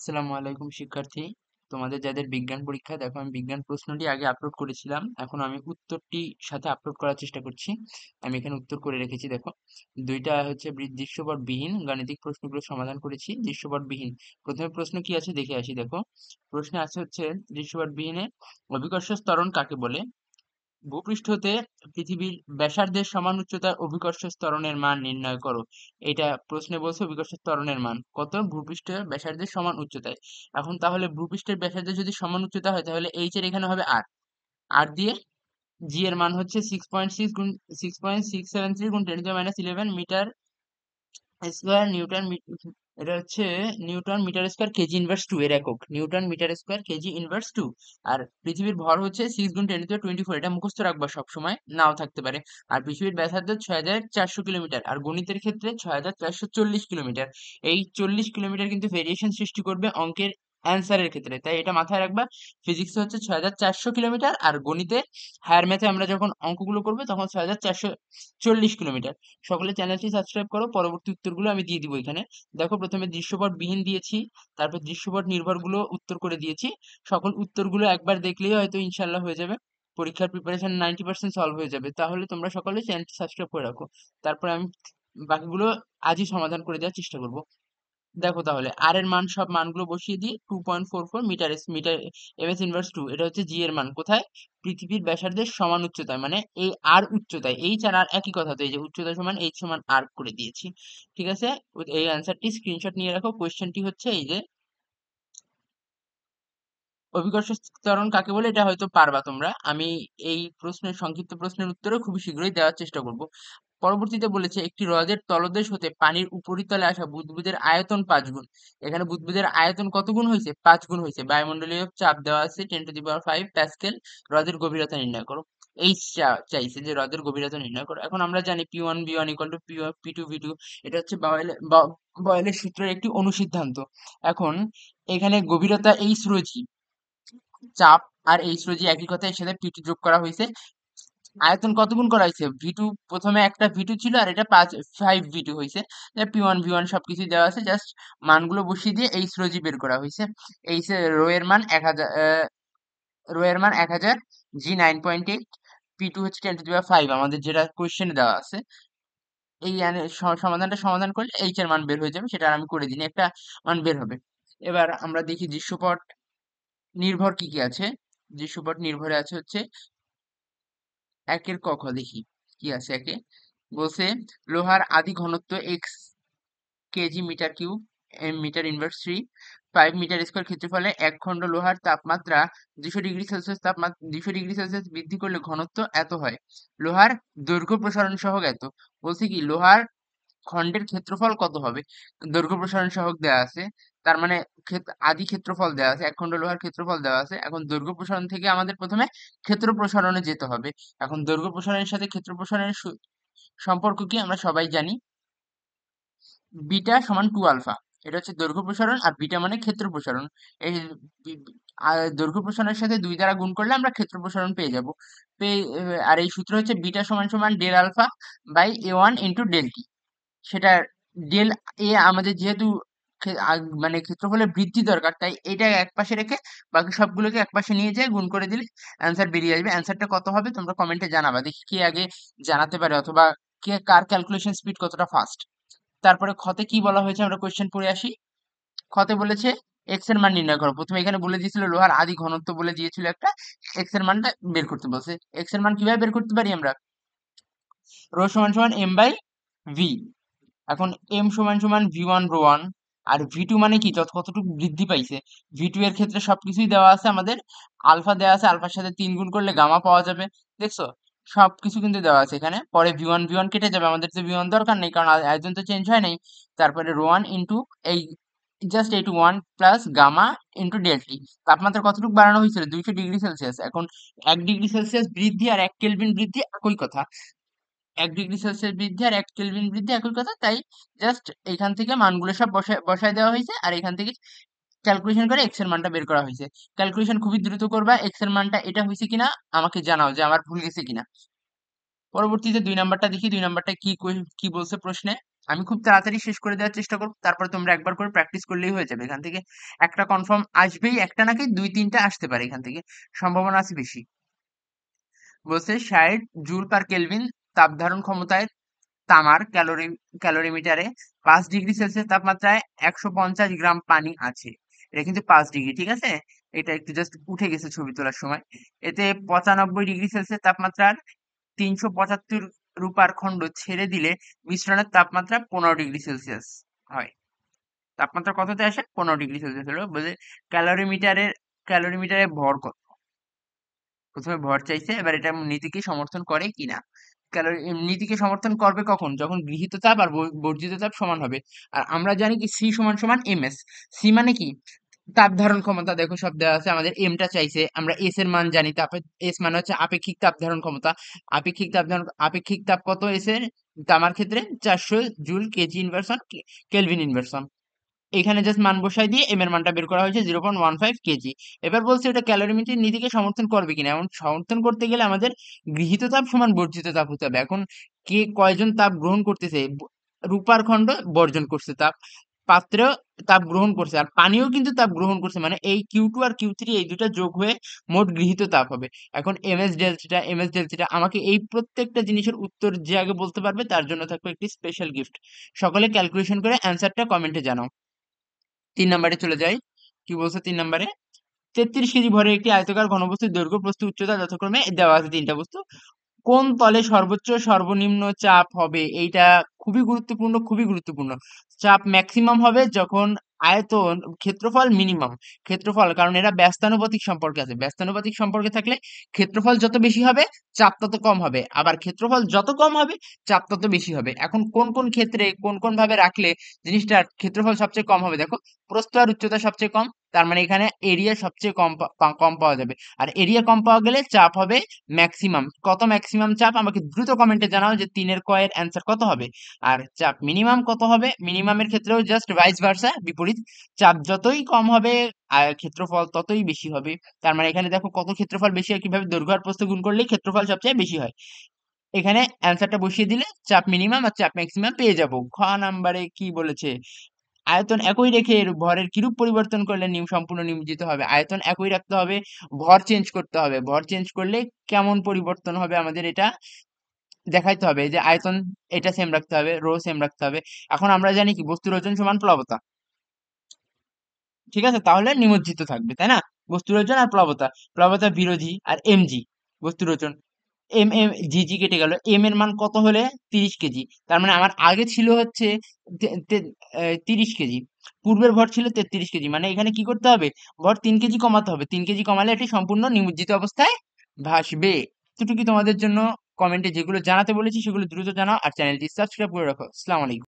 আসসালামু আলাইকুম শিক্ষার্থী। তোমাদের যাদের বিজ্ঞান পরীক্ষা, দেখো আমি বিজ্ঞান প্রশ্নটি আগে আপলোড করেছিলাম, এখন আমি উত্তরটি সাথে আপলোড করার চেষ্টা করছি। আমি এখানে উত্তর করে রেখেছি, দেখো দুইটা হচ্ছে দৃশ্যপট বিহীন গাণিতিক প্রশ্নগুলো সমাধান করেছি দৃশ্যপট বিহীন। প্রথমে প্রশ্ন কি আছে দেখে আসি। দেখো প্রশ্নে আছে হচ্ছে দৃশ্যপট বিহীনে অভিকর্ষ ত্বরণ কাকে বলে। ভূপৃষ্ঠ হতে পৃথিবীর ব্যাসার্ধের সমান উচ্চতার অভিকর্ষ ত্বরণের মান নির্ণয় করো। এটা প্রশ্নে বলছে অভিকর্ষ ত্বরণের মান কত, ভূপৃষ্ঠের ব্যাসার্ধের সমান উচ্চতায়। এখন তাহলে ভূপৃষ্ঠের ব্যাসার্ধের যদি সমান উচ্চতা হয় তাহলে এইচ এর এখানে হবে আর, আর দিয়ে জি এর মান হচ্ছে 6.6 গুণ 10⁻11 মিটার স্কোয়ার নিউটন এটা হচ্ছে newton metre square KG inverse two এর একক, newton metre square KG inverse two. আর পৃথিবীর ভর হচ্ছে 6 × 10⁻24, এটা মুখস্থ রাখবা সব সময়, নাও থাকতে পারে। আর পৃথিবীর ব্যাসার্ধ 6400 কিলোমিটার, আর গণিতের ক্ষেত্রে 6440 কিলোমিটার। এই 40 কিলোমিটার কিন্তু ভেরিয়েশন সৃষ্টি করবে অঙ্কের অ্যান্সারের ক্ষেত্রে, তাই এটা মাথায় রাখবা। ফিজিক্সে হচ্ছে 6400 কিলোমিটার, আর গণিতে হায়ার ম্যাথে আমরা যখন অঙ্কগুলো করবো তখন 6440 কিলোমিটার। সকলে চ্যানেলটি সাবস্ক্রাইব করো, পরবর্তী উত্তরগুলো আমি দিয়ে দিব এখানে। দেখো প্রথমে দৃশ্যপট বিহীন দিয়েছি, তারপর দৃশ্যপট নির্ভরগুলো উত্তর করে দিয়েছি। সকল উত্তরগুলো একবার দেখলেই হয়তো ইনশাল্লাহ হয়ে যাবে, পরীক্ষার প্রিপারেশন 90% সলভ হয়ে যাবে। তাহলে তোমরা সকলে চ্যানেলটি সাবস্ক্রাইব করে রাখো, তারপরে আমি বাকিগুলো আজই সমাধান করে দেওয়ার চেষ্টা করব। দেখো তাহলে আর এর মান, সব মানগুলো বসিয়ে দিই। 2.44 metre M S inverse two, এটা হচ্ছে জি এর মান কোথায়, পৃথিবীর ব্যাসার্ধের সমান উচ্চতায়, মানে এই আর উচ্চতায়, এইচ আর আর একই কথা, তো এই যে উচ্চতা সমান এইচ সমান আর করে দিয়েছি। ঠিক আছে, এই অ্যান্সারটি স্ক্রিনশট নিয়ে রাখো। কোয়েশ্চেনটি হচ্ছে এই যে অভিকর্ষ ত্বরণ কাকে বলে, এটা হয়তো পারবা তোমরা। আমি এই প্রশ্নের সংক্ষিপ্ত প্রশ্নের উত্তরও খুবই শীঘ্রই দেওয়ার চেষ্টা করব। পরবর্তীতে বলেছে একটি হ্রদের তলদেশ হতে পানির উপরিতলে আসা বুদবুদের আয়তন 5 গুণ। এখানে বুদবুদের আয়তন কত গুণ হয়েছে, 5 গুণ হয়েছে। বায়ুমণ্ডলীয় চাপ দেওয়া আছে 10⁵ প্যাসকেল। হ্রদের গভীরতা নির্ণয় করো। এই চাইছে যে হ্রদের গভীরতা নির্ণয় করো। এখন আমরা জানি P1 V1 = P2 V2, এটা হচ্ছে বয়েলের সূত্রের একটি অনুসিদ্ধান্ত। এখন এখানে গভীরতা এইচ রয়েছে, চাপ আর এইচ রোজি একই কথা, এর সাথে P2 যোগ করা হয়েছে। আয়তন কত গুণ করা হয়েছে, V2 প্রথমে একটা V2 ছিল আর এটা 5 V2 হয়েছে। P1 V1 সবকিছু দেওয়া আছে, জাস্ট মানগুলো বসিয়ে দিয়ে এইচ রোজি বের করা হয়েছে। এইচ রো এর মান 1000, রো এর মান 1000, জি 9.8, P2 হচ্ছে 10⁵ আমাদের যেটা কোয়েশ্চেনে দেওয়া আছে। এই সমাধানটা সমাধান করলে এইচ এর মান বের হয়ে যাবে, সেটা আর আমি করে দিই, একটা মান বের হবে। এবার আমরা দেখি দৃশ্যপট নির্ভর কি কি আছে। দৃশ্যপট নির্ভরে আছে হচ্ছে একের ক খ, দেখি কি আছে একে। বলছে লোহার আদি ঘনত্ব X KG metre cube M metre inverse 3, 5 metre square ক্ষেত্রফলে এক খণ্ড লোহার তাপমাত্রা 200 ডিগ্রি সেলসিয়াস, তাপমাত্রা 200 ডিগ্রি সেলসিয়াস বৃদ্ধি করলে ঘনত্ব এত হয়। লোহার দৈর্ঘ্য প্রসারণ সহগ এত। বলছে কি লোহার খণ্ডের ক্ষেত্রফল কত হবে, দৈর্ঘ্য প্রসারণ সহগ দেওয়া আছে। তার মানে আদি ক্ষেত্রফল দেওয়া আছে, এক খণ্ড লোহার ক্ষেত্রফল দেওয়া আছে। এখন দৈর্ঘ্য প্রসারণ থেকে আমাদের প্রথমে ক্ষেত্র প্রসারণে যেতে হবে। এখন দৈর্ঘ্য প্রসারণের সাথে ক্ষেত্র প্রসারণের সম্পর্ক কি আমরা সবাই জানি, বিটা সমান 2 আলফা। এটা হচ্ছে দৈর্ঘ্য প্রসারণ, আর বিটা মানে ক্ষেত্র প্রসারণ। এই আর দৈর্ঘ্য প্রসারণের সাথে 2 দ্বারা গুণ করলে আমরা ক্ষেত্র প্রসারণ পেয়ে যাব। আর এই সূত্র হচ্ছে বিটা সমান সমান del alpha by A1 into del T. সেটা ডেল এ আমাদের যেহেতু মানে ক্ষেত্রফলের বৃদ্ধি দরকার, তাই এটা একপাশে রেখে বাকি সবগুলোকে একপাশে নিয়ে যেয়ে গুণ করে দিলে অ্যান্সার বেরিয়ে আসবে। অ্যান্সারটা কত হবে তোমরা কমেন্টে জানাবা, দেখি কে আগে জানাতে পারে, অথবা কে কার ক্যালকুলেশন স্পিড কতটা ফাস্ট। তারপরে খতে কি বলা হয়েছে আমরা কোয়েশ্চেন পড়ে আসি। খতে বলেছে এক্স এর মান নির্ণয় করো। প্রথমে এখানে বলে দিয়েছিল লোহার আদি ঘনত্ব বলে দিয়েছিল একটা, এক্স এর মানটা বের করতে বলছে। এক্স এর মান কিভাবে বের করতে পারি আমরা, রো সমান সমান এম বাই ভি। এখন এম সমান সমান V1 ρ1, আর V2 মানে কি কতটুকু বৃদ্ধি পাইছে। V2 এর ক্ষেত্রে সবকিছুই দেওয়া আছে আমাদের, আলফা দেওয়া আছে, আলফার সাথে 3 গুণ করলে গামা পাওয়া যাবে। দেখছো সবকিছু কিন্তু দেওয়া আছে এখানে। পরে V1 কেটে যাবে, আমাদের তো V1 দরকার নেই কারণ আয়তন তো চেঞ্জ হয় নাই। তারপরে ρ1 ইন্টু এই জাস্ট এইটু 1 plus gamma into del T. তাপমাত্রা কতটুকু বাড়ানো হয়েছিল, 200 ডিগ্রি সেলসিয়াস। এখন 1 ডিগ্রি সেলসিয়াস বৃদ্ধি আর 1 কেলভিন বৃদ্ধি একই কথা, 1 ডিগ্রি সেলসিয়াস বৃদ্ধি আর 1 কেলভিন বৃদ্ধি একই কথা। তাই জাস্ট এখান থেকে মানগুলো সব বসায় দেওয়া হয়েছে, আর এখান থেকে ক্যালকুলেশন করে এক্স এর মানটা বের করা হয়েছে। ক্যালকুলেশন খুবই দ্রুত করবা, এক্স এর মানটা এটা হয়েছে কিনা আমাকে জানাও যে আমার ভুল গেছে কিনা। পরবর্তীতে 2 নাম্বারটা দেখি, 2 নাম্বারটা কি কি বলছে প্রশ্নে। আমি খুব তাড়াতাড়ি শেষ করে দেওয়ার চেষ্টা করবো, তারপর তোমরা একবার করে প্র্যাকটিস করলেই হয়ে যাবে। এখান থেকে একটা কনফার্ম আসবেই, একটা নাকি দুই তিনটা আসতে পারে, এখান থেকে সম্ভাবনা আছে বেশি। বলছে 60 জুল পার কেলভিন তাপ ধারণ ক্ষমতায় তামার ক্যালোরিমিটারে 5 ডিগ্রি সেলসিয়াস তাপমাত্রায় 150 গ্রাম পানি আছে। এটা কিন্তু 5 ডিগ্রি, ঠিক আছে? এটা একটু জাস্ট উঠে গেছে ছবি তোলার সময়। এতে 95 ডিগ্রি সেলসিয়াস তাপমাত্রার 375 রূপার খণ্ড ছেড়ে দিলে মিশ্রণের তাপমাত্রা 15 ডিগ্রি সেলসিয়াস হয়। তাপমাত্রা কততে আসে? 15 ডিগ্রি সেলসিয়াস হলো। বলে ক্যালোরিমিটারের ক্যালোরিমিটারে ভর কত? প্রথমে ভর চাইছে, এবার এটা নীতিকে সমর্থন করে কিনা। নীতিকে সমর্থন করবে কখন? যখন গৃহীত তাপ আর বর্জিত তাপ সমান হবে। আর আমরা জানি কি সি সমান সমান এম এস। সি মানে কি? তাপ ধারণ ক্ষমতা, দেখো সব দেওয়া আছে। আমাদের এমটা চাইছে, আমরা এস এর মান জানি। তাপে এস মানে হচ্ছে আপেক্ষিক তাপ ধারণ ক্ষমতা। আপেক্ষিক তাপ কত এস এর? তামার ক্ষেত্রে 400 joule KG inversion kelvin inversion. এখানে জাস্ট মান বসাই দিয়ে এম এর মানটা বের করা হয়েছে 0.15 কেজি। এবার বলছে এটা ক্যালোরিমিটার নীতিকে সমর্থন করবে কিনা। এমন সমর্থন করতে গেলে আমাদের গৃহীত তাপ সমান বর্জিত তাপ হতে হবে। এখন কে কয়জন তাপ গ্রহণ করতেছে? রূপার খণ্ড বর্জন করছে তাপ, পাত্র তাপ গ্রহণ করছে, আর পানিও কিন্তু তাপ গ্রহণ করছে। মানে এই Q2 আর Q3 এই দুটা যোগ হয়ে মোট গৃহীত তাপ হবে। এখন এম এস ডেল থিটা আমাকে এই প্রত্যেকটা জিনিসের উত্তর যে আগে বলতে পারবে তার জন্য থাকবে একটি স্পেশাল গিফট। সকলে ক্যালকুলেশন করে অ্যান্সারটা কমেন্টে জানাও। 3 নম্বরে চলে যাই। কি বলছে 3 নম্বরে? 33 কেজি ভরের একটি আয়তাকার ঘনবস্তুর দৈর্ঘ্য প্রস্থ উচ্চতা যথাক্রমে দেওয়া আছে তিনটা বস্তু। কোন তলে সর্বোচ্চ সর্বনিম্ন চাপ হবে? এইটা খুবই গুরুত্বপূর্ণ, খুবই গুরুত্বপূর্ণ। চাপ ম্যাক্সিমাম হবে যখন আয়তন ক্ষেত্রফল মিনিমাম। ক্ষেত্রফল, কারণ এরা ব্যস্তানুপাতিক সম্পর্কে আছে। ব্যস্তানুপাতিক সম্পর্কে থাকলে ক্ষেত্রফল যত বেশি হবে চাপ তত কম হবে, আবার ক্ষেত্রফল যত কম হবে চাপ তত বেশি হবে। এখন কোন কোন ক্ষেত্রে কোন কোন ভাবে রাখলে জিনিসটার ক্ষেত্রফল সবচেয়ে কম হবে? দেখো, প্রস্থ আর উচ্চতা সবচেয়ে কম, তার মানে এখানে এরিয়া সবচেয়ে কম কম পাওয়া যাবে। আর এরিয়া কম পাওয়া গেলে চাপ হবে ম্যাক্সিমাম। কত ম্যাক্সিমাম চাপ আমাকে দ্রুত কমেন্টে জানাও যে 3-এর কয়ের অ্যান্সার কত হবে। আর চাপ মিনিমাম কত হবে? মিনিমামের ক্ষেত্রেও জাস্ট ভাইস ভার্সা, বিপরীত। চাপ যতই কম হবে আর ক্ষেত্রফল ততই বেশি হবে। তার মানে এখানে দেখো কত ক্ষেত্রফল বেশি হয়, কিভাবে দৈর্ঘ্য আর প্রস্থ গুণ করলেই ক্ষেত্রফল সবচেয়ে বেশি হয়। এখানে অ্যান্সারটা বসিয়ে দিলে চাপ মিনিমাম আর চাপ ম্যাক্সিমাম পেয়ে যাবো। খ নাম্বারে কি বলেছে? আয়তন একই রেখে এর ভরের কিরূপ পরিবর্তন করলে সম্পূর্ণ নিমজ্জিত হবে? আয়তন একই রাখতে হবে, ভর চেঞ্জ করতে হবে। ভর চেঞ্জ করলে কেমন পরিবর্তন হবে আমাদের এটা দেখাইতে হবে। যে আয়তন এটা সেম রাখতে হবে, রো সেম রাখতে হবে। এখন আমরা জানি কি বস্তুর ওজন সমান প্লবতা, ঠিক আছে? তাহলে নিমজ্জিত থাকবে, তাই না? বস্তুর ওজন আর প্লবতা, প্লবতা বিরোধী আর এমজি বস্তুর ওজন। এম এম জি জি কেটে গেল। এম এর মান কত হলে? 30 কেজি। তার মানে আমার আগে ছিল হচ্ছে 30 কেজি, পূর্বের ভর ছিল 33 কেজি। মানে এখানে কি করতে হবে? ভর 3 কেজি কমাতে হবে। 3 কেজি কমালে এটি সম্পূর্ণ নিমজ্জিত অবস্থায় ভাসবে। এতটুকু তোমাদের জন্য। কমেন্টে যেগুলো জানাতে বলেছি সেগুলো দ্রুত জানাও, আর চ্যানেলটি সাবস্ক্রাইব করে রাখো। আসসালামু আলাইকুম।